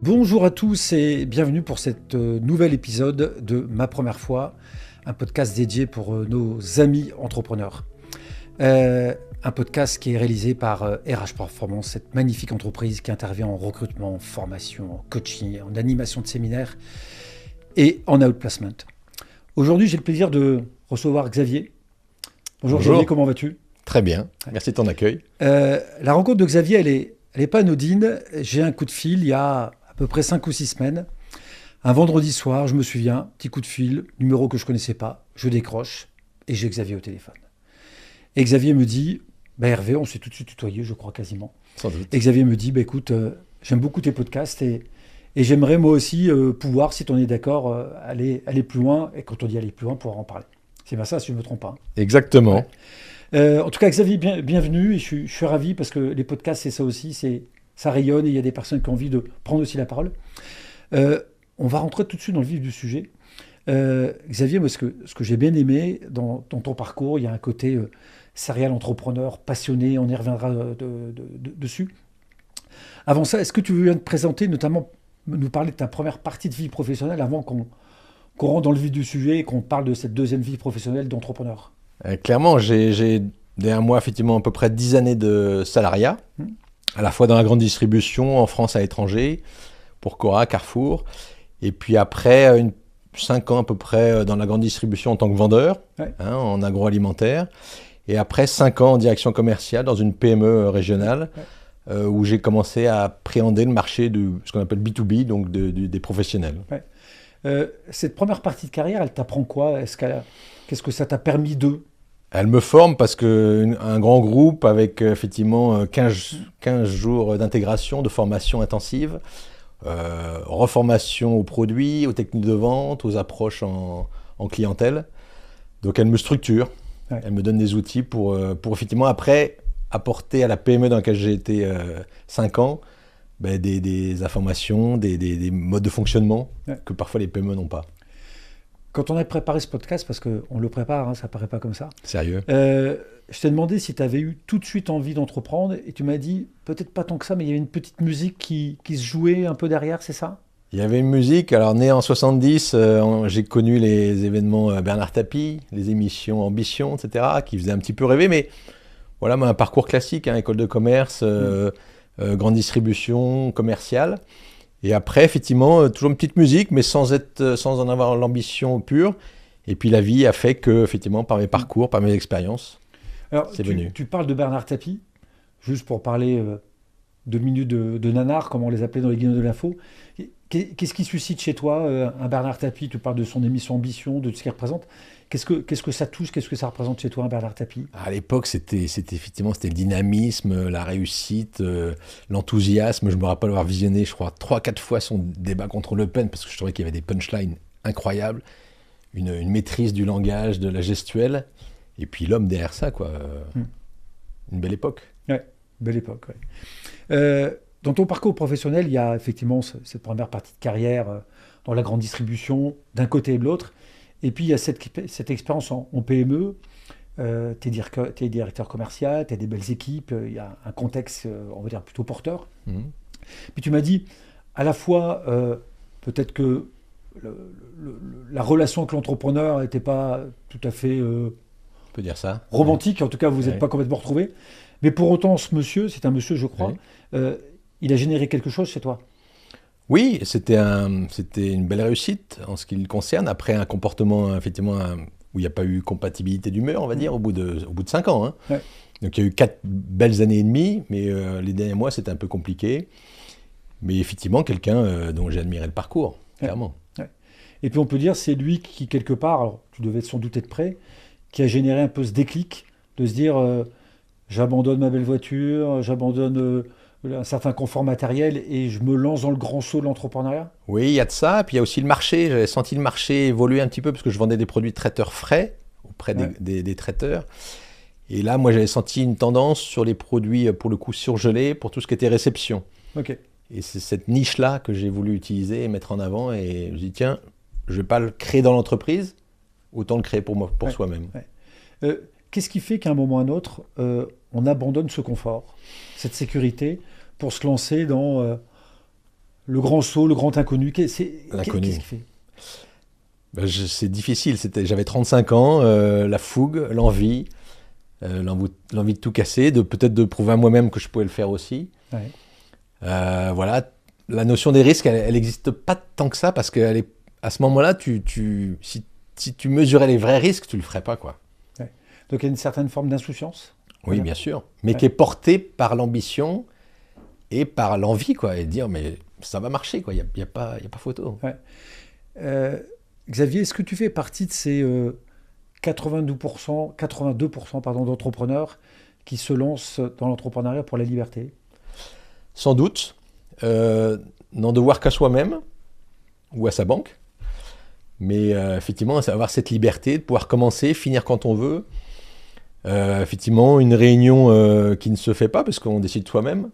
Bonjour à tous et bienvenue pour cet nouvel épisode de Ma Première Fois, un podcast dédié pour nos amis entrepreneurs. Un podcast qui est réalisé par RH Performance, cette magnifique entreprise qui intervient en recrutement, en formation, en coaching, en animation de séminaires et en outplacement. Aujourd'hui, j'ai le plaisir de recevoir Xavier. Bonjour. Xavier, comment vas-tu? Très bien, merci de ton accueil. La rencontre de Xavier, elle est pas anodine. J'ai un coup de fil il y a à peu près 5 ou 6 semaines. Un vendredi soir, je me souviens, petit coup de fil, numéro que je connaissais pas, je décroche et j'ai Xavier au téléphone. Et Xavier me dit, Hervé, on s'est tout de suite tutoyé, je crois quasiment. Sans doute. Et Xavier me dit, écoute, j'aime beaucoup tes podcasts et j'aimerais moi aussi pouvoir, si tu en es d'accord, aller plus loin. Et quand on dit aller plus loin, pouvoir en parler. C'est bien ça, si je ne me trompe pas. Exactement. Ouais. En tout cas, Xavier, bienvenue. Et je suis ravi parce que les podcasts, c'est ça aussi, ça rayonne et il y a des personnes qui ont envie de prendre aussi la parole. On va rentrer tout de suite dans le vif du sujet. Xavier, moi, ce que j'ai bien aimé dans ton parcours, il y a un côté serial entrepreneur, passionné, on y reviendra dessus. Avant ça, est-ce que tu veux bien te présenter, notamment nous parler de ta première partie de vie professionnelle avant qu'on rentre dans le vif du sujet et qu'on parle de cette deuxième vie professionnelle d'entrepreneur? Clairement, j'ai derrière moi effectivement à peu près 10 années de salariat, à la fois dans la grande distribution, en France, à l'étranger, pour Cora, Carrefour, et puis après 5 ans à peu près dans la grande distribution en tant que vendeur, Ouais. en agroalimentaire, et après 5 ans en direction commerciale dans une PME régionale, où j'ai commencé à appréhender le marché de ce qu'on appelle B2B, donc des professionnels. Ouais. Cette première partie de carrière, elle t'apprend quoi? Qu'est-ce que ça t'a permis de... Elle me forme parce qu'un grand groupe avec effectivement 15 jours d'intégration, de formation intensive, reformation aux produits, aux techniques de vente, aux approches en clientèle. Donc elle me structure, Ouais. elle me donne des outils pour effectivement après apporter à la PME dans laquelle j'ai été 5 ans des informations, des modes de fonctionnement que parfois les PME n'ont pas. Quand on a préparé ce podcast, parce qu'on le prépare, hein, ça paraît pas comme ça, Sérieux? je t'ai demandé si tu avais eu tout de suite envie d'entreprendre et tu m'as dit, peut-être pas tant que ça, mais il y avait une petite musique qui se jouait un peu derrière, c'est ça? Il y avait une musique, alors né en 70, j'ai connu les événements Bernard Tapie, les émissions Ambition, etc., qui faisaient un petit peu rêver, mais voilà, un parcours classique, école de commerce, grande distribution, commerciale. Et après, effectivement, toujours une petite musique, mais sans en avoir l'ambition pure. Et puis la vie a fait que, effectivement, par mes parcours, par mes expériences, Alors, c'est venu. tu parles de Bernard Tapie, juste pour parler 2 minutes de nanar, comme on les appelait dans les guignols de l'info. Qu'est-ce qui suscite chez toi un Bernard Tapie? Tu parles de son émission Ambition, de ce qu'il représente. Qu'est-ce que ça touche? Qu'est-ce que ça représente chez toi, un Bernard Tapie? À l'époque, c'était le dynamisme, la réussite, l'enthousiasme. Je me rappelle avoir visionné, je crois, 3-4 fois son débat contre Le Pen, parce que je trouvais qu'il y avait des punchlines incroyables, une maîtrise du langage, de la gestuelle, et puis l'homme derrière ça, quoi. Une belle époque. Ouais, belle époque. Ouais. Dans ton parcours professionnel, il y a effectivement cette première partie de carrière dans la grande distribution, d'un côté et de l'autre. Et puis il y a cette expérience en PME. Tu es directeur commercial, tu as des belles équipes, il y a un contexte, on va dire, plutôt porteur. Mhm. Puis tu m'as dit, à la fois, peut-être que la relation avec l'entrepreneur n'était pas tout à fait On peut dire ça. romantique, en tout cas vous n'êtes Ouais. pas complètement retrouvés. Mais pour autant, ce monsieur, c'est un monsieur, je crois, Ouais. il a généré quelque chose chez toi. Oui, c'était une belle réussite en ce qui le concerne. Après un comportement, effectivement, où il n'y a pas eu compatibilité d'humeur, on va dire, au bout de 5 ans. Hein. Ouais. Donc il y a eu 4 belles années et demie, mais les derniers mois, c'était un peu compliqué. Mais effectivement, quelqu'un dont j'ai admiré le parcours, clairement. Ouais. Et puis on peut dire, c'est lui qui, quelque part, alors tu devais sans doute être prêt, qui a généré un peu ce déclic de se dire, j'abandonne ma belle voiture, j'abandonne un certain confort matériel et je me lance dans le grand saut de l'entrepreneuriat. Oui, il y a de ça. Puis il y a aussi le marché. J'avais senti le marché évoluer un petit peu parce que je vendais des produits traiteurs frais auprès Ouais. des traiteurs. Et là, moi, j'avais senti une tendance sur les produits, pour le coup, surgelés, pour tout ce qui était réception. Ok. Et c'est cette niche-là que j'ai voulu utiliser et mettre en avant. Et je me dis, tiens, je ne vais pas le créer dans l'entreprise, autant le créer pour moi, pour Ouais. soi-même. Ouais. Qu'est-ce qui fait qu'à un moment ou à un autre, on abandonne ce confort, cette sécurité, pour se lancer dans le grand saut, le grand inconnu. L'inconnu. Qu'est-ce qu'il fait? C'est difficile. J'avais 35 ans, la fougue, l'envie de tout casser, peut-être de prouver à moi-même que je pouvais le faire aussi. Ouais. Voilà, la notion des risques, elle n'existe pas tant que ça parce qu'à ce moment-là, si tu mesurais les vrais risques, tu le ferais pas, quoi. Ouais. Donc il y a une certaine forme d'insouciance. Oui, bien sûr, mais qui est portée par l'ambition et par l'envie, quoi, et de dire mais ça va marcher, quoi. Il y a pas photo. Ouais. Xavier, est-ce que tu fais partie de ces 82% pardon, d'entrepreneurs qui se lancent dans l'entrepreneuriat pour la liberté? Sans doute, n'en devoir qu'à soi-même ou à sa banque. Mais effectivement, avoir cette liberté de pouvoir commencer, finir quand on veut. Effectivement, une réunion qui ne se fait pas parce qu'on décide soi-même.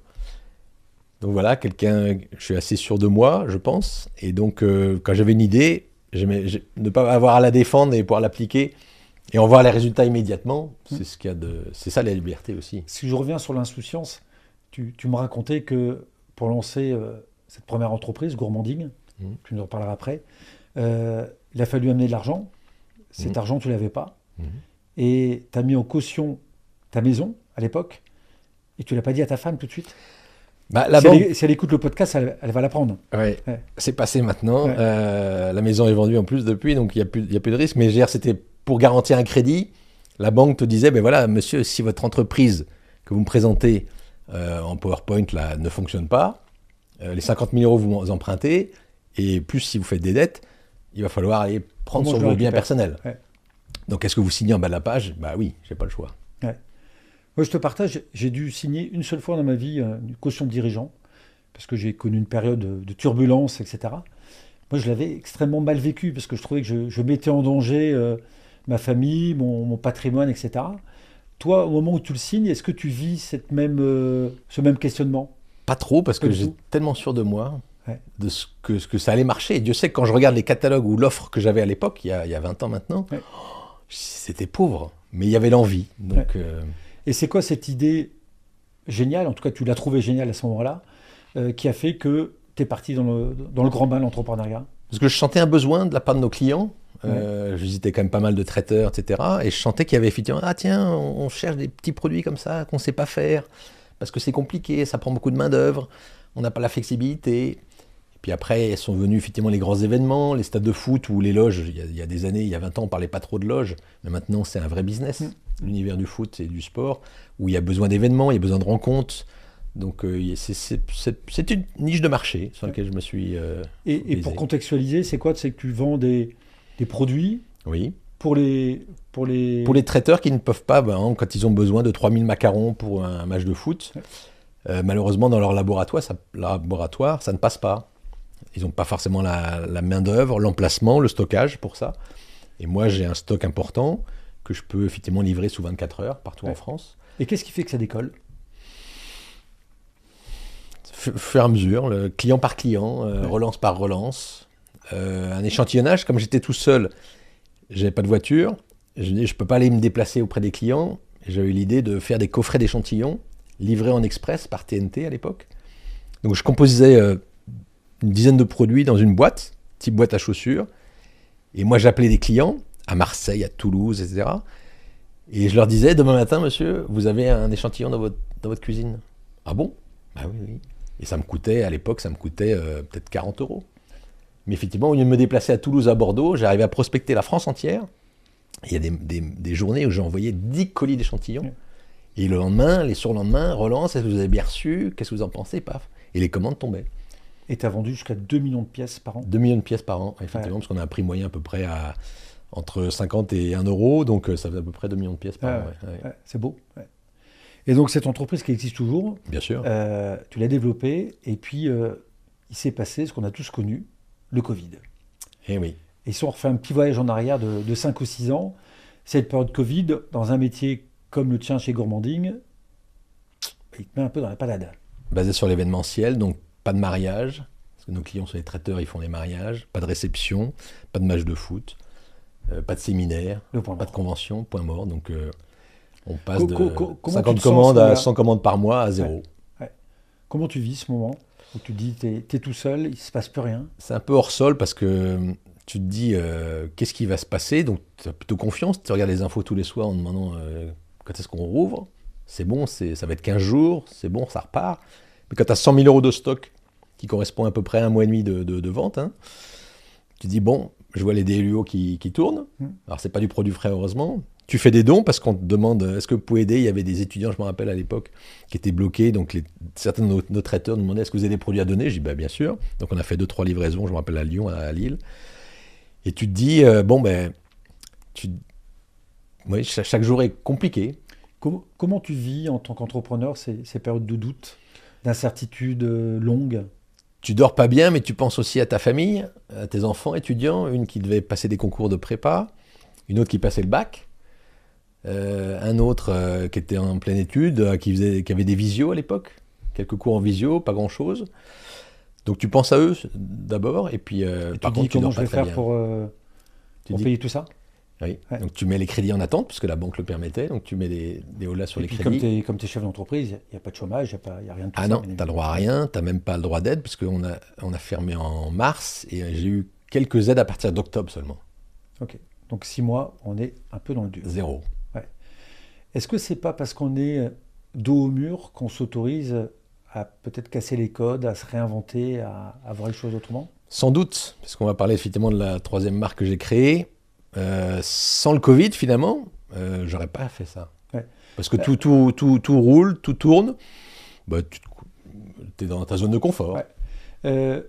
Donc voilà, je suis assez sûr de moi, je pense. Et donc, quand j'avais une idée, ne pas avoir à la défendre et pouvoir l'appliquer et en voir les résultats immédiatement, c'est ça la liberté aussi. Si je reviens sur l'insouciance, tu me racontais que pour lancer cette première entreprise, Gourmanding, tu nous en parleras après, il a fallu amener de l'argent. Cet argent, tu ne l'avais pas. Et tu as mis en caution ta maison à l'époque et tu ne l'as pas dit à ta femme tout de suite. Si elle écoute le podcast, elle va l'apprendre. Ouais. C'est passé maintenant. Ouais. La maison est vendue en plus depuis, donc il n'y a plus de risque. Mais c'était pour garantir un crédit. La banque te disait, ben voilà, monsieur, si votre entreprise que vous me présentez en PowerPoint là, ne fonctionne pas, les 50 000 euros vous empruntez, et plus si vous faites des dettes, il va falloir aller prendre sur vos biens personnels. Ouais. Donc est-ce que vous signez en bas de la page? Bah oui, j'ai pas le choix. Ouais. Moi, je te partage, j'ai dû signer une seule fois dans ma vie une caution de dirigeant, parce que j'ai connu une période de turbulence, etc. Moi, je l'avais extrêmement mal vécu, parce que je trouvais que je mettais en danger ma famille, mon patrimoine, etc. Toi, au moment où tu le signes, est-ce que tu vis ce même questionnement? Pas trop, parce que j'étais tellement sûr de moi, de ce que ça allait marcher. Et Dieu sait que quand je regarde les catalogues ou l'offre que j'avais à l'époque, il y a 20 ans maintenant, c'était pauvre, mais il y avait l'envie. Donc... Et c'est quoi cette idée géniale, en tout cas tu l'as trouvée géniale à ce moment-là, qui a fait que tu es parti dans le grand bain de l'entrepreneuriat? Parce que je sentais un besoin de la part de nos clients. Je visitais quand même pas mal de traiteurs, etc. Et je sentais qu'il y avait effectivement, tiens, on cherche des petits produits comme ça qu'on ne sait pas faire, parce que c'est compliqué, ça prend beaucoup de main-d'œuvre, on n'a pas la flexibilité. Et puis après, sont venus effectivement les grands événements, les stades de foot ou les loges. Il y a des années, il y a 20 ans, on ne parlait pas trop de loges, mais maintenant c'est un vrai business. L'univers du foot et du sport, où il y a besoin d'événements, il y a besoin de rencontres. Donc c'est une niche de marché sur laquelle je me suis et pour contextualiser, c'est quoi? C'est que tu vends des produits pour les traiteurs qui ne peuvent pas, quand ils ont besoin de 3000 macarons pour un match de foot, malheureusement dans leur laboratoire, ça ne passe pas. Ils n'ont pas forcément la main-d'œuvre, l'emplacement, le stockage pour ça. Et moi, j'ai un stock important que je peux effectivement livrer sous 24 heures partout en France. Et qu'est-ce qui fait que ça décolle? Au fur et à mesure, client par client, relance par relance. Un échantillonnage, comme j'étais tout seul, j'avais pas de voiture, je peux pas aller me déplacer auprès des clients. J'avais eu l'idée de faire des coffrets d'échantillons livrés en express par TNT à l'époque. Donc je composais une dizaine de produits dans une boîte, type boîte à chaussures, et moi j'appelais des clients à Marseille, à Toulouse, etc. Et je leur disais, demain matin, monsieur, vous avez un échantillon dans votre cuisine. Ah bon? Bah oui. Et ça me coûtait peut-être 40 euros. Mais effectivement, au lieu de me déplacer à Toulouse, à Bordeaux, j'arrivais à prospecter la France entière. Et il y a des journées où j'ai envoyé 10 colis d'échantillons. Et le lendemain, les surlendemains, relance, est-ce que vous avez bien reçu? Qu'est-ce que vous en pensez? Paf. Et les commandes tombaient. Et tu as vendu jusqu'à 2 millions de pièces par an? 2 millions de pièces par an, effectivement, parce qu'on a un prix moyen à peu près entre 50 et 1 euro, donc ça fait à peu près 2 millions de pièces par an. C'est beau. Et donc cette entreprise qui existe toujours, bien sûr, tu l'as développée, et puis il s'est passé ce qu'on a tous connu, le Covid. Et oui. Et si on refait un petit voyage en arrière de 5 ou 6 ans, cette période Covid, dans un métier comme le tien chez Gourmanding, il te met un peu dans la panade. Basé sur l'événementiel, donc pas de mariage, parce que nos clients sont les traiteurs, ils font des mariages, pas de réception, pas de match de foot, pas de séminaire, pas de convention, point mort. Donc on passe de 50 commandes à 100 commandes par mois à zéro. Comment tu vis ce moment? où tu te dis, t'es tout seul, il ne se passe plus rien. C'est un peu hors sol parce que tu te dis qu'est-ce qui va se passer, donc tu as plutôt confiance, tu regardes les infos tous les soirs en demandant quand est-ce qu'on rouvre, c'est bon, ça va être 15 jours, c'est bon, ça repart. Mais quand tu as 100 000 euros de stock, qui correspond à peu près à un mois et demi de vente, hein, tu te dis bon, je vois les DLUO qui tournent, alors c'est pas du produit frais heureusement, tu fais des dons parce qu'on te demande est-ce que vous pouvez aider, il y avait des étudiants, je me rappelle à l'époque, qui étaient bloqués, donc certains de nos traiteurs nous demandaient est-ce que vous avez des produits à donner, j'ai dit bah, bien sûr, donc on a fait 2-3 livraisons, je me rappelle à Lyon, à Lille, et tu te dis bon ben, oui, chaque jour est compliqué. Comment tu vis en tant qu'entrepreneur ces périodes de doute, d'incertitude longue? Tu dors pas bien, mais tu penses aussi à ta famille, à tes enfants étudiants, une qui devait passer des concours de prépa, une autre qui passait le bac, un autre qui était en pleine étude, qui avait des visios à l'époque, quelques cours en visio, pas grand-chose. Donc tu penses à eux d'abord, et puis par contre tu comment dors je pas vais très faire bien. pour payer tout ça? Oui. Ouais. Donc tu mets les crédits en attente, puisque la banque le permettait, donc tu mets des hollas sur Et les puis crédits. comme tu es chef d'entreprise, il n'y a pas de chômage, il n'y a rien de tout Ah ça. non, bien tu n'as le évidemment. droit à rien, tu n'as même pas le droit d'aide, puisqu'on a fermé en mars, et j'ai eu quelques aides à partir d'octobre seulement. Ok. Donc 6 mois, on est un peu dans le dur. Zéro. Ouais. Est-ce que c'est pas parce qu'on est dos au mur qu'on s'autorise à peut-être casser les codes, à se réinventer, à voir les choses autrement? Sans doute, parce qu'on va parler effectivement de la troisième marque que j'ai créée. Sans le Covid, finalement, j'aurais pas fait ça. Ouais. Parce que tout roule, tout tourne. Bah, tu es dans ta zone de confort. Ouais.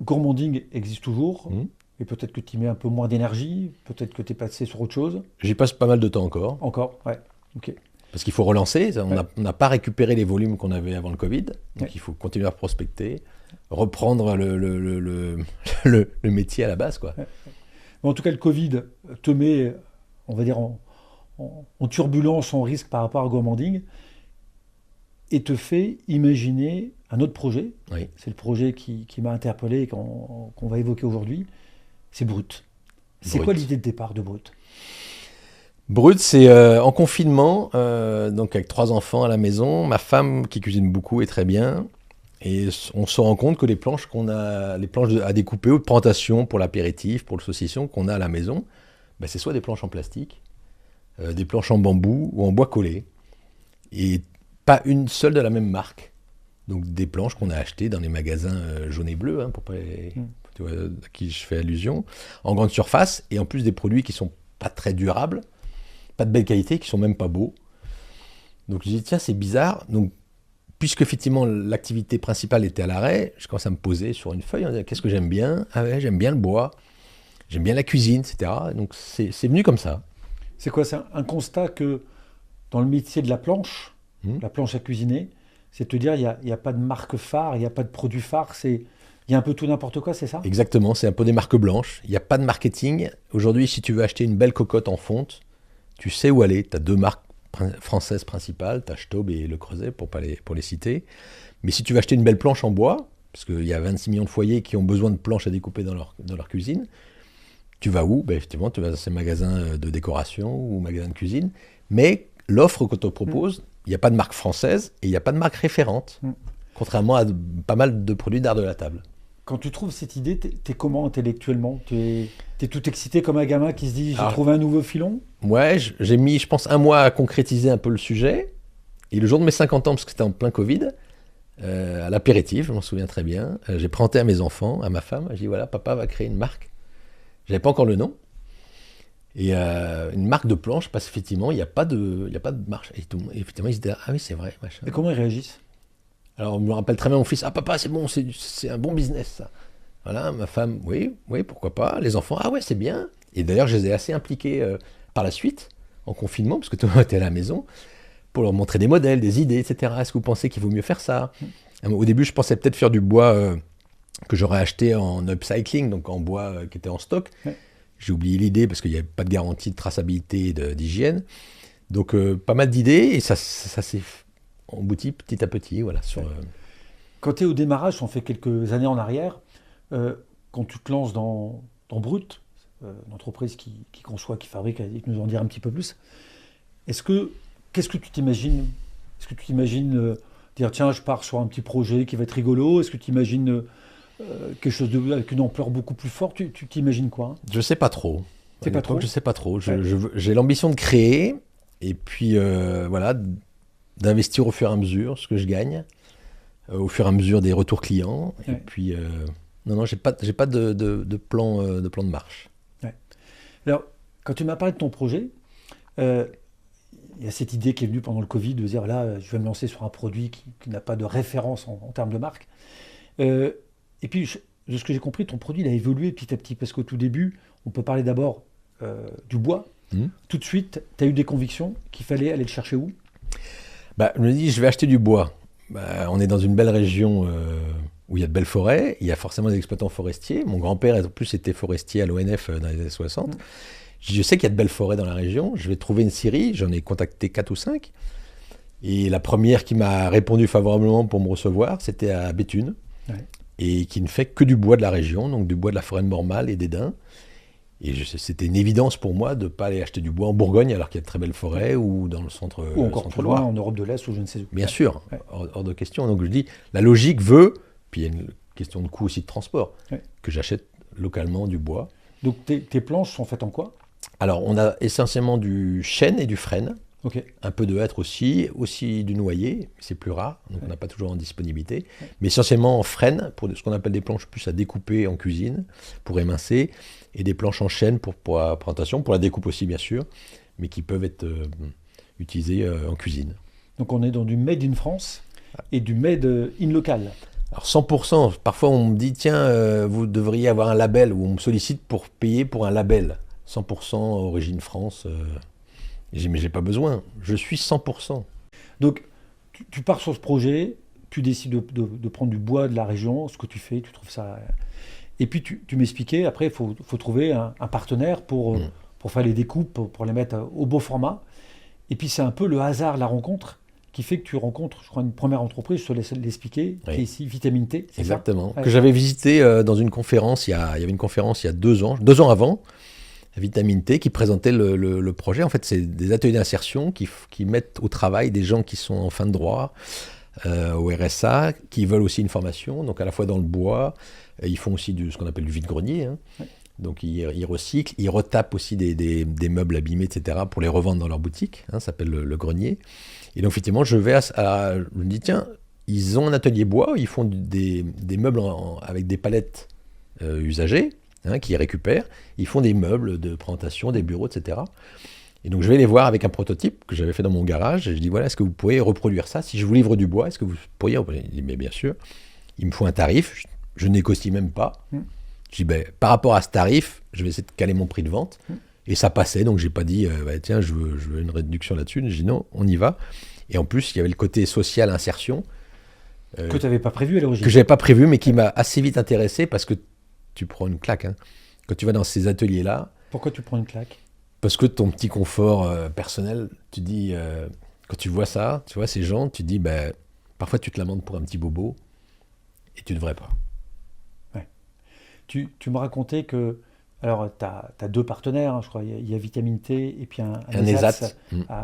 Gourmanding existe toujours, Mmh. et peut-être que tu y mets un peu moins d'énergie, peut-être que tu es passé sur autre chose. J'y passe pas mal de temps encore. Encore, ouais. Ok. Parce qu'il faut relancer. On Ouais. n'a pas récupéré les volumes qu'on avait avant le Covid. Donc Ouais. il faut continuer à prospecter, reprendre le métier à la base, quoi. Ouais. Mais en tout cas, le Covid te met, on va dire, en turbulence, en risque par rapport à Gourmanding, et te fait imaginer un autre projet. Oui. C'est le projet qui m'a interpellé et qu'on va évoquer aujourd'hui. C'est Brut. C'est Brut. quoi l'idée de départ de Brut? Brut, c'est en confinement, donc avec 3 enfants à la maison, ma femme qui cuisine beaucoup et très bien, et on se rend compte que les planches à découper ou de présentation pour l'apéritif, pour le saucisson qu'on a à la maison, ben, c'est soit des planches en plastique, des planches en bambou ou en bois collé, et pas une seule de la même marque. Donc des planches qu'on a achetées dans les magasins jaunes et bleus, hein, tu vois, à qui je fais allusion, en grande surface, et en plus des produits qui sont pas très durables, pas de belle qualité, qui sont même pas beaux. Donc je dis tiens, c'est bizarre. Donc puisque effectivement l'activité principale était à l'arrêt, je commence à me poser sur une feuille, en disant, qu'est-ce que j'aime bien? Ah ouais, j'aime bien le bois, j'aime bien la cuisine, etc. Donc c'est venu comme ça. C'est quoi? C'est un constat que dans le métier de Mmh. la planche à cuisiner, c'est de te dire, il y a pas de marque phare, il n'y a pas de produit phare, il y a un peu tout n'importe quoi, c'est ça? Exactement, c'est un peu des marques blanches. Il n'y a pas de marketing. Aujourd'hui, si tu veux acheter une belle cocotte en fonte, tu sais où aller. Tu as 2 marques françaises principales, tu as Staub et Le Creuset pour les citer. Mais si tu veux acheter une belle planche en bois, parce qu'il y a 26 millions de foyers qui ont besoin de planches à découper dans leur cuisine, tu vas où? Ben, effectivement, tu vas dans ces magasins de décoration ou magasins de cuisine. Mais l'offre qu'on te propose, il n'y a pas de marque française et il n'y a pas de marque référente. Contrairement à pas mal de produits d'art de la table. Quand tu trouves cette idée, t'es comment intellectuellement? T'es tout excité comme un gamin qui se dit, j'ai Alors, trouvé un nouveau filon? Ouais, j'ai mis, je pense, 1 mois à concrétiser un peu le sujet. Et le jour de mes 50 ans, parce que c'était en plein Covid, à l'apéritif, je m'en souviens très bien, j'ai présenté à mes enfants, à ma femme, j'ai dit voilà, papa va créer une marque. J'avais pas encore le nom. Et une marque de planche, parce qu'effectivement, il n'y a pas de marche. Et effectivement, ils se disaient ah oui, c'est vrai, machin. Et comment ils réagissent? Alors, je me rappelle très bien mon fils, ah papa, c'est bon, c'est un bon business, ça. Voilà, ma femme, oui, pourquoi pas. Les enfants, ah ouais, c'est bien. Et d'ailleurs, je les ai assez impliqués par la suite, en confinement, parce que tout le monde était à la maison, pour leur montrer des modèles, des idées, etc. Est-ce que vous pensez qu'il vaut mieux faire ça? Au début, je pensais peut-être faire du bois que j'aurais acheté en upcycling, donc en bois qui était en stock. Ouais. J'ai oublié l'idée parce qu'il n'y avait pas de garantie de traçabilité et d'hygiène. Donc, pas mal d'idées, et ça s'est embouti petit à petit, voilà. Quand tu es au démarrage, on fait quelques années en arrière, quand tu te lances dans Brut, une entreprise qui conçoit, qui fabrique, et nous en dire un petit peu plus, qu'est-ce que tu t'imagines? Est-ce que tu t'imagines dire tiens, je pars sur un petit projet qui va être rigolo? Est-ce que tu imagines quelque chose avec une ampleur beaucoup plus forte? Tu t'imagines quoi, hein? Je sais pas trop. C'est pas trop? Je sais pas trop. Ouais. J'ai l'ambition de créer et puis voilà, d'investir au fur et à mesure ce que je gagne, au fur et à mesure des retours clients. Et Ouais. puis non, j'ai pas de plan de marche. Ouais. Alors, quand tu m'as parlé de ton projet, euh, il y a cette idée qui est venue pendant le Covid de dire là, je vais me lancer sur un produit qui n'a pas de référence en termes de marque. Euh, et puis, de ce que j'ai compris, ton produit il a évolué petit à petit parce qu'au tout début, on peut parler d'abord du bois. Hmm. Tout de suite, tu as eu des convictions qu'il fallait aller le chercher où? Bah, je me dis, je vais acheter du bois. Bah, on est dans une belle région où il y a de belles forêts, il y a forcément des exploitants forestiers. Mon grand-père, en plus, était forestier à l'ONF dans les années 60. Je sais qu'il y a de belles forêts dans la région. Je vais trouver une scierie, j'en ai contacté 4 ou 5. Et la première qui m'a répondu favorablement pour me recevoir, c'était à Béthune. Ouais. Et qui ne fait que du bois de la région, donc du bois de la forêt de Mormal et d'Édin. Et c'était une évidence pour moi de ne pas aller acheter du bois en Bourgogne alors qu'il y a de très belles forêts ou dans le centre Ou encore centre plus loin, Loire. en Europe de l'Est ou je ne sais où. Bien sûr, Ouais. hors de question. Donc je dis, la logique veut, puis il y a une question de coût aussi de transport, Ouais. que j'achète localement du bois. Donc tes planches sont faites en quoi? Alors on a essentiellement du chêne et du frêne, Ok. un peu de hêtre aussi du noyer, c'est plus rare, donc on n'a pas toujours en disponibilité, mais essentiellement en frêne, pour ce qu'on appelle des planches plus à découper en cuisine, pour émincer, et des planches en chêne pour la présentation, pour la découpe aussi bien sûr, mais qui peuvent être utilisées en cuisine. Donc on est dans du made in France et du made in local. Alors 100%, parfois on me dit tiens, vous devriez avoir un label, ou on me sollicite pour payer pour un label, 100% origine France. J'ai dit mais j'ai pas besoin, je suis 100%. Donc tu pars sur ce projet, tu décides de prendre du bois de la région, ce que tu fais, tu trouves ça. Et puis tu m'expliquais, après il faut trouver un partenaire pour faire les découpes, pour les mettre au beau format. Et puis c'est un peu le hasard, la rencontre, qui fait que tu rencontres, je crois, une première entreprise, je te laisse l'expliquer, Oui. qui est ici Vitamine T. C'est ça? Exactement. Ouais. Que j'avais visité dans une conférence, il y avait une conférence il y a 2 ans avant, Vitamine T, qui présentait le projet. En fait, c'est des ateliers d'insertion qui mettent au travail des gens qui sont en fin de droit, au RSA, qui veulent aussi une formation, donc à la fois dans le bois, ils font aussi ce qu'on appelle du vide-grenier, hein. Ouais. Donc ils recyclent, ils retapent aussi des meubles abîmés, etc., pour les revendre dans leur boutique, hein, ça s'appelle le grenier. Et donc effectivement, je me dis, tiens, ils ont un atelier bois, ils font des meubles avec des palettes usagées, hein, qu'ils récupèrent, ils font des meubles de présentation, des bureaux, etc. Et donc je vais les voir avec un prototype que j'avais fait dans mon garage, et je dis, voilà, est-ce que vous pourriez reproduire ça? Si je vous livre du bois, est-ce que vous pourriez reproduire? Il dit, mais bien sûr, il me faut un tarif, je négocie même pas. Je dis, ben, par rapport à ce tarif, je vais essayer de caler mon prix de vente. Et ça passait, donc j'ai pas dit, tiens, je veux une réduction là-dessus. J'ai dit, non, on y va. Et en plus, il y avait le côté social, insertion. Que tu n'avais pas prévu à l'origine. Que je n'avais pas prévu, mais qui m'a assez vite intéressé parce que tu prends une claque, hein. Quand tu vas dans ces ateliers-là. Pourquoi tu prends une claque? Parce que ton petit confort personnel, tu dis, quand tu vois ça, tu vois ces gens, tu dis, ben, parfois tu te lamentes pour un petit bobo et tu ne devrais pas. Tu me racontais que, alors tu as 2 partenaires, hein, je crois, il y a Vitamine T et puis un ESAT.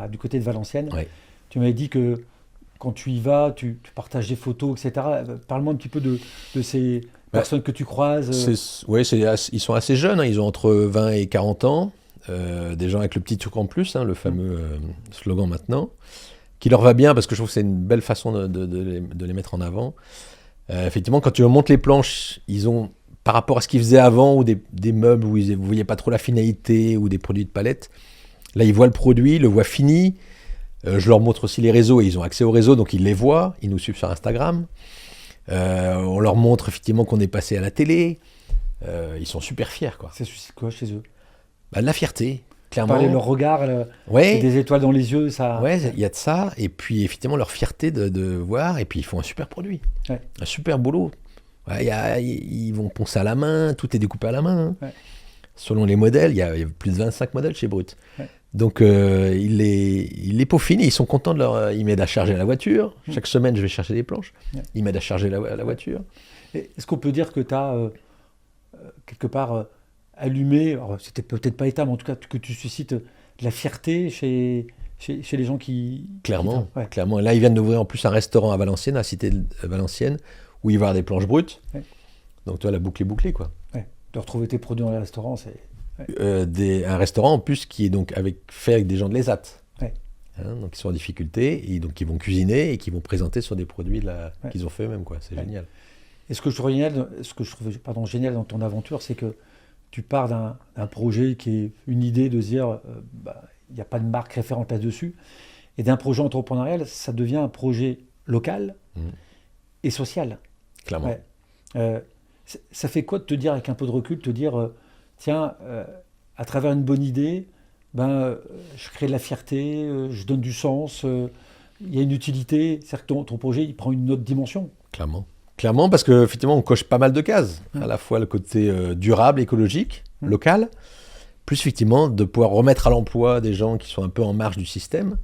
du côté de Valenciennes. Ouais. Tu m'avais dit que quand tu y vas, tu partages des photos, etc. Parle-moi un petit peu de ces personnes que tu croises. Ils sont assez jeunes, hein, ils ont entre 20 et 40 ans, des gens avec le petit truc en plus, hein, le fameux slogan maintenant, qui leur va bien parce que je trouve que c'est une belle façon de les mettre en avant. Effectivement, quand tu leur montres les planches, ils ont, par rapport à ce qu'ils faisaient avant, ou des meubles où vous ne voyez pas trop la finalité, ou des produits de palette, là ils voient le produit, le voient fini. Je leur montre aussi les réseaux, et ils ont accès aux réseaux, donc ils les voient, ils nous suivent sur Instagram. On leur montre effectivement qu'on est passé à la télé. Ils sont super fiers, quoi. Ça suscite quoi chez eux? Bah, de la fierté, clairement. Parler de leur regard, Ouais. des étoiles dans les yeux, ça. Ouais, il y a de ça, et puis effectivement leur fierté de voir, et puis ils font un super produit, Ouais. un super boulot. Ouais, ils vont poncer à la main, tout est découpé à la main, hein. Ouais. Selon les modèles, il y a plus de 25 modèles chez Brut. Ouais. Donc ils les peaufinent, et ils sont contents de leur... Ils m'aident à charger la voiture, chaque semaine je vais chercher des planches, Ouais. ils m'aident à charger la voiture. Et est-ce qu'on peut dire que tu as quelque part allumé, alors c'était peut-être pas état, mais en tout cas que tu suscites de la fierté chez chez les gens qui... Clairement, Ouais. clairement. Là, ils viennent d'ouvrir en plus un restaurant à Valenciennes, à la cité de Valenciennes, où il va y avoir des planches brutes. Ouais. Donc, toi, la boucle est bouclée, quoi. Ouais. De retrouver tes produits dans les restaurants, c'est... Un restaurant, en plus, qui est donc fait avec des gens de l'ESAT. Ouais. Donc, ils sont en difficulté, et donc, qui vont cuisiner et qui vont présenter sur des produits Ouais. qu'ils ont fait eux-mêmes, quoi. C'est Ouais. génial. Et ce que je trouve génial dans ton aventure, c'est que tu pars d'un projet qui est une idée de se dire, il n'y a pas de marque référente là-dessus, et d'un projet entrepreneurial, ça devient un projet local Mhm. et social. Clairement. Ouais. Ça fait quoi de te dire, avec un peu de recul, te dire, tiens, à travers une bonne idée, je crée de la fierté, je donne du sens, il y a une utilité, c'est-à-dire que ton projet, il prend une autre dimension. Clairement. Clairement, parce qu'effectivement, on coche pas mal de cases. Ouais. À la fois le côté durable, écologique, Ouais. local, plus effectivement de pouvoir remettre à l'emploi des gens qui sont un peu en marge du système,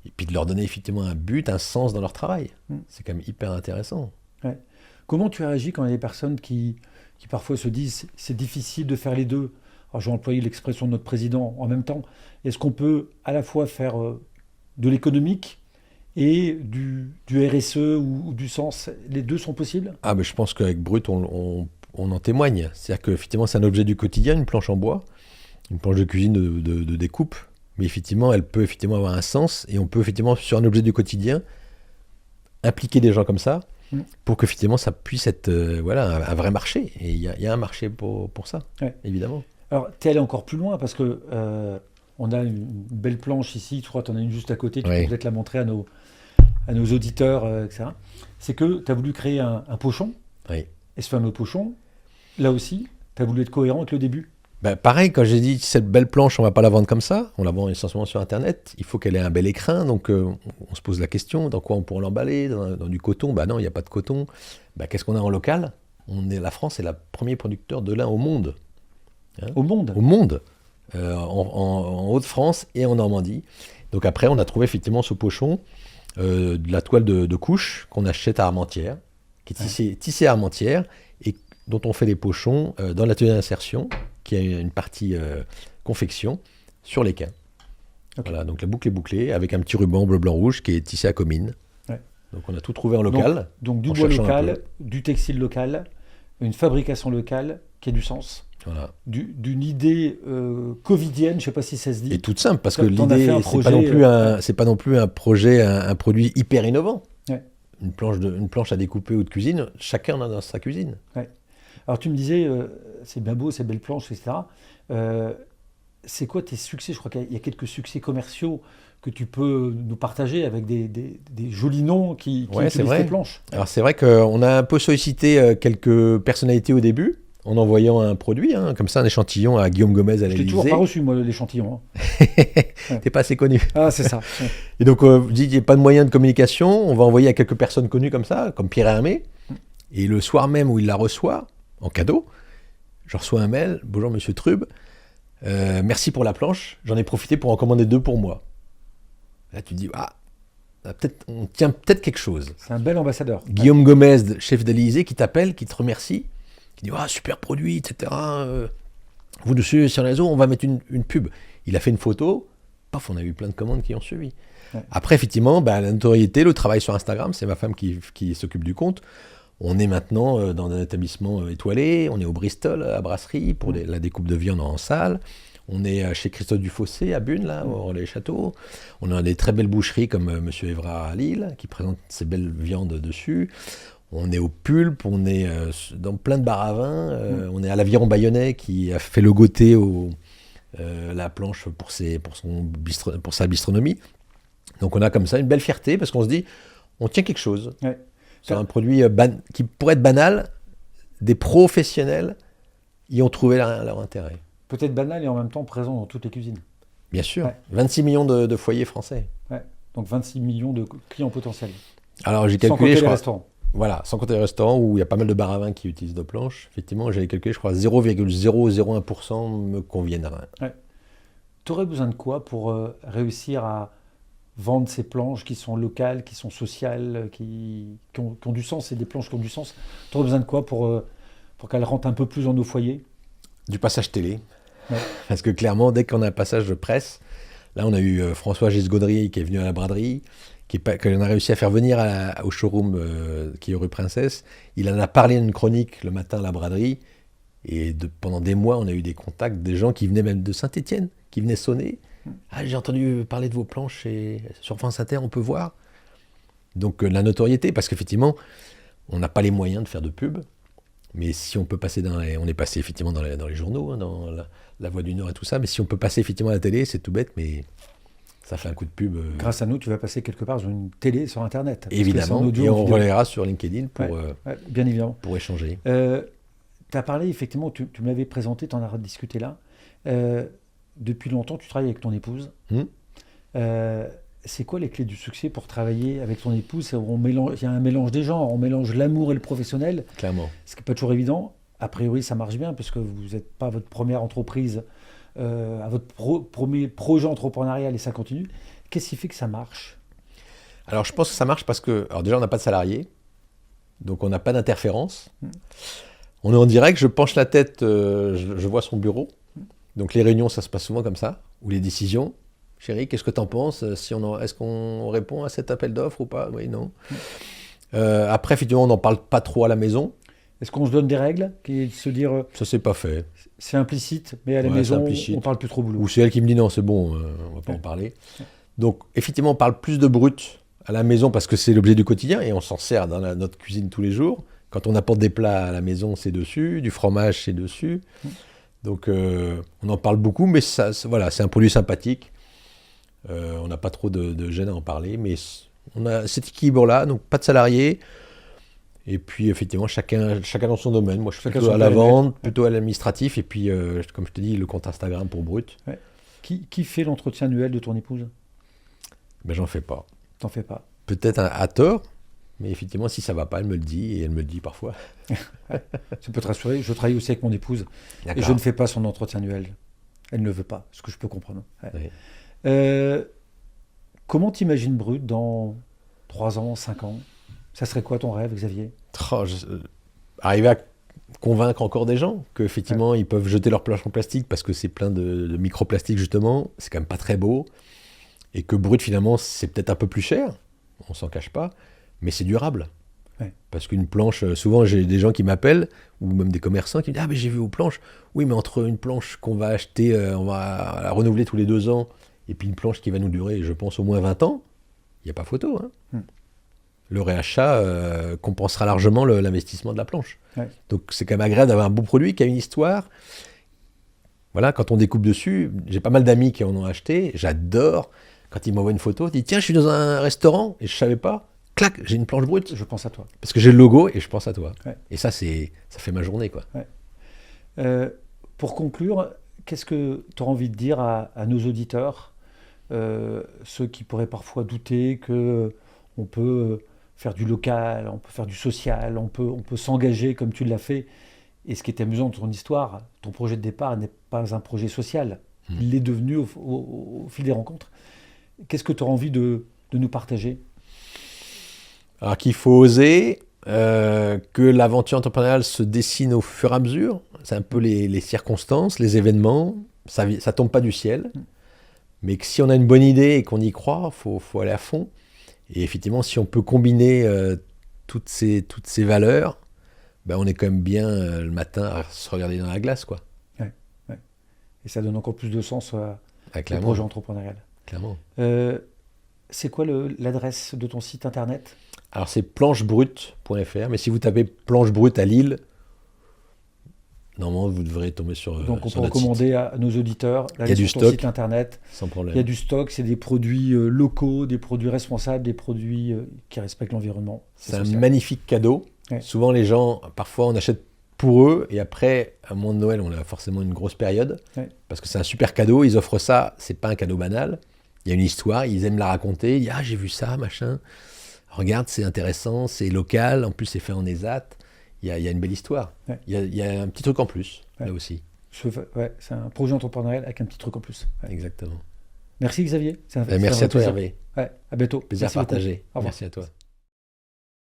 et puis de leur donner effectivement un but, un sens dans leur travail. Mm. C'est quand même hyper intéressant. Ouais. Comment tu réagis quand il y a des personnes qui parfois se disent c'est difficile de faire les deux? Alors, je vais employer l'expression de notre président en même temps. Est-ce qu'on peut à la fois faire de l'économique et du RSE ou du sens? Les deux sont possibles? Ah, mais je pense qu'avec Brut, on en témoigne. C'est-à-dire qu'effectivement, c'est un objet du quotidien, une planche en bois, une planche de cuisine de découpe. Mais effectivement, elle peut effectivement avoir un sens, et on peut effectivement, sur un objet du quotidien, impliquer des gens comme ça, pour qu'effectivement, ça puisse être un vrai marché. Et il y a un marché pour ça, Ouais. évidemment. Alors, tu es allé encore plus loin parce que on a une belle planche ici, je crois que tu en as une juste à côté, tu Oui. peux peut-être la montrer à nos auditeurs, etc. C'est que tu as voulu créer un pochon, Oui. et ce fameux pochon, là aussi, tu as voulu être cohérent avec le début. Pareil, quand j'ai dit cette belle planche, on va pas la vendre comme ça, on la vend essentiellement sur Internet, il faut qu'elle ait un bel écrin, donc on se pose la question, dans quoi on pourrait l'emballer? Dans du coton? Non, il n'y a pas de coton. Qu'est-ce qu'on a en local? La France est le premier producteur de lin au monde. Hein? Au monde. Au monde, en Haute-France et en Normandie. Donc après, on a trouvé effectivement ce pochon, de la toile de couche qu'on achète à Armentières, qui est tissée à Armentières, et dont on fait les pochons dans l'atelier d'insertion, qui a une partie confection sur les quins. Ok. Voilà, donc la boucle est bouclée, avec un petit ruban bleu, blanc, rouge qui est tissé à Comines. Ouais. Donc on a tout trouvé en local. Donc du en bois cherchant un local, du textile local, une fabrication locale qui a du sens. Voilà. D'une idée covidienne, je ne sais pas si ça se dit. Et toute simple, parce que T'en as fait l'idée, un c'est pas non plus un projet, un produit hyper innovant. Ouais. Une planche à découper ou de cuisine, chacun en a dans sa cuisine. Alors tu me disais, c'est bien beau, ces belles planches, etc. C'est quoi tes succès? Je crois qu'il y a quelques succès commerciaux que tu peux nous partager avec des jolis noms qui Ouais, c'est utilisent vrai. tes planches. Alors c'est vrai qu'on a un peu sollicité quelques personnalités au début, en envoyant un produit, comme ça, un échantillon à Guillaume Gomez à Je l'ai toujours l'Élysée. pas reçu, moi, l'échantillon. Hein. T'es pas assez connu. Ah, c'est ça. Ouais. Et donc, je dis, il n'y a pas de moyen de communication, on va envoyer à quelques personnes connues comme ça, comme Pierre Hermé. Et le soir même où il la reçoit, en cadeau, je reçois un mail: bonjour Monsieur Trub, merci pour la planche, j'en ai profité pour en commander 2 pour moi. Là, tu te dis, on tient peut-être quelque chose. C'est un bel ambassadeur. Guillaume Gomez, chef de l'Élysée, qui t'appelle, qui te remercie, qui dit super produit, etc. Vous dessus sur les réseaux, on va mettre une pub. Il a fait une photo, paf, on a eu plein de commandes qui ont suivi. Ouais. Après, effectivement, la notoriété, le travail sur Instagram, c'est ma femme qui s'occupe du compte. On est maintenant dans un établissement étoilé, on est au Bristol, à Brasserie, pour la découpe de viande en salle. On est chez Christophe Dufossé, à Bune, là, au Relais-Château. On a des très belles boucheries comme Monsieur Evra à Lille, qui présente ses belles viandes dessus. On est au Pulpe, on est dans plein de bars à vin. On est à l'Aviron Bayonnais, qui a fait logoter la planche pour sa bistronomie. Donc on a comme ça une belle fierté, parce qu'on se dit, on tient quelque chose. Ouais. Sur un produit qui pourrait être banal, des professionnels y ont trouvé leur intérêt. Peut-être banal et en même temps présent dans toutes les cuisines. Bien sûr, Ouais. 26 millions de foyers français. Ouais. Donc 26 millions de clients potentiels. Alors j'ai Sans calculé, compter je les crois, restaurants. voilà, sans compter les restaurants où il y a pas mal de bars à vin qui utilisent nos planches. Effectivement, j'avais calculé, je crois, 0,001% me conviendrait. Tu aurais besoin de quoi pour réussir à vendre ces planches qui sont locales, qui sont sociales, qui ont du sens, et des planches qui ont du sens? Tu aurais besoin de quoi pour qu'elles rentrent un peu plus dans nos foyers? Du passage télé. Ouais. Parce que clairement, dès qu'on a un passage de presse, Là, on a eu François Gesgaudry qui est venu à la braderie, qu'on a réussi à faire venir au showroom qui est rue Princesse. Il en a parlé dans une chronique le matin à la braderie. Et pendant des mois, on a eu des contacts, des gens qui venaient même de Saint-Étienne, qui venaient sonner. Ah, j'ai entendu parler de vos planches sur France Inter, on peut voir. Donc la notoriété, parce qu'effectivement, on n'a pas les moyens de faire de pub. Mais si on peut passer on est passé effectivement dans les journaux, hein, dans la Voix du Nord et tout ça, mais si on peut passer effectivement à la télé, c'est tout bête, mais ça fait un coup de pub. Grâce à nous, tu vas passer quelque part sur une télé, sur Internet. Évidemment, et on relayera sur LinkedIn bien évidemment. Pour échanger. Tu as parlé, effectivement, tu me l'avais présenté, tu en as discuté là. Depuis longtemps, tu travailles avec ton épouse. C'est quoi les clés du succès pour travailler avec ton épouse? Il y a un mélange des genres, on mélange l'amour et le professionnel. Clairement. Ce qui n'est pas toujours évident. A priori, ça marche bien, puisque vous n'êtes pas votre première entreprise, à votre premier projet entrepreneurial, et ça continue. Qu'est-ce qui fait que ça marche? Alors, je pense que ça marche parce que, alors déjà, on n'a pas de salariés, donc on n'a pas d'interférence. On est en direct, je penche la tête, je vois son bureau. Donc les réunions, ça se passe souvent comme ça, ou les décisions. Chérie, qu'est-ce que tu en penses? Est-ce qu'on répond à cet appel d'offres ou pas? Oui, non. Après, effectivement, on n'en parle pas trop à la maison. Est-ce qu'on se donne des règles qui se dire ça, c'est pas fait. C'est implicite, mais à la maison, on ne parle plus trop boulot. Ou c'est elle qui me dit non, c'est bon, on va pas en parler. Donc, effectivement, on parle plus de brut à la maison parce que c'est l'objet du quotidien et on s'en sert dans notre cuisine tous les jours. Quand on apporte des plats à la maison, c'est dessus, du fromage, c'est dessus. Donc, on en parle beaucoup, mais voilà, c'est un produit sympathique. On n'a pas trop de gêne à en parler, mais on a cet équilibre-là, donc pas de salariés. Et puis, effectivement, chacun dans son domaine. Moi, je suis plutôt à la vente, plutôt à l'administratif, et puis, comme je te dis, le compte Instagram pour Brut. Ouais. Qui fait l'entretien annuel de ton épouse? Ben, j'en fais pas. T'en fais pas? Peut-être à tort, mais effectivement, si ça va pas, elle me le dit, et elle me le dit parfois. Ça peut te rassurer, je travaille aussi avec mon épouse, et je ne fais pas son entretien annuel. Elle ne le veut pas, ce que je peux comprendre. Ouais. Oui. Comment t'imagines Brut dans 3 ans, 5 ans? Ça serait quoi ton rêve, Xavier? Arriver à convaincre encore des gens qu'effectivement, ils peuvent jeter leurs planches en plastique parce que c'est plein de microplastiques, justement. C'est quand même pas très beau. Et que Brut, finalement, c'est peut-être un peu plus cher. On s'en cache pas. Mais c'est durable. Ouais. Parce qu'une planche, souvent, j'ai des gens qui m'appellent, ou même des commerçants qui me disent « Ah, mais j'ai vu vos planches. » Oui, mais entre une planche qu'on va acheter, on va la renouveler tous les 2 ans, et puis une planche qui va nous durer, je pense, au moins 20 ans, il n'y a pas photo. Hein. Le réachat compensera largement l'investissement de la planche. Ouais. Donc c'est quand même agréable d'avoir un beau produit qui a une histoire. Voilà, quand on découpe dessus, j'ai pas mal d'amis qui en ont acheté, j'adore. Quand ils m'envoient une photo, ils disent « Tiens, je suis dans un restaurant et je savais pas. Clac, j'ai une planche Brut. » Je pense à toi. Parce que j'ai le logo et je pense à toi. Ouais. Et ça fait ma journée, quoi. Ouais. Pour conclure, qu'est-ce que tu auras envie de dire à nos auditeurs, ceux qui pourraient parfois douter qu'on peut faire du local, on peut faire du social, on peut s'engager comme tu l'as fait. Et ce qui est amusant de ton histoire, ton projet de départ n'est pas un projet social. Il l'est devenu au fil des rencontres. Qu'est-ce que tu auras envie de nous partager? Alors qu'il faut oser, que l'aventure entrepreneuriale se dessine au fur et à mesure. C'est un peu les circonstances, les événements. Ça tombe pas du ciel. Mais que si on a une bonne idée et qu'on y croit, faut aller à fond. Et effectivement, si on peut combiner toutes ces valeurs, ben on est quand même bien le matin à se regarder dans la glace, quoi. Ouais. Et ça donne encore plus de sens au projet entrepreneurial. Clairement. C'est quoi l'adresse de ton site internet? Alors c'est planchebrut.fr, mais si vous tapez planche brute à Lille, normalement vous devrez tomber sur Donc on sur peut recommander à nos auditeurs d'aller sur ton site internet. Sans problème. Il y a du stock, c'est des produits locaux, des produits responsables, des produits qui respectent l'environnement. C'est un magnifique cadeau. Ouais. Souvent les gens, parfois on achète pour eux et après, à un moment de Noël, on a forcément une grosse période. Ouais. Parce que c'est un super cadeau, ils offrent ça, c'est pas un cadeau banal. Il y a une histoire, ils aiment la raconter, ils disent « Ah, j'ai vu ça, machin. Regarde, c'est intéressant, c'est local, en plus c'est fait en ESAT. » Il y a une belle histoire. Ouais. Il y a un petit truc en plus, là aussi. C'est un projet entrepreneurial avec un petit truc en plus. Ouais. Exactement. Merci Xavier. Merci à toi Hervé. À bientôt. Plaisir partagé. Merci à toi.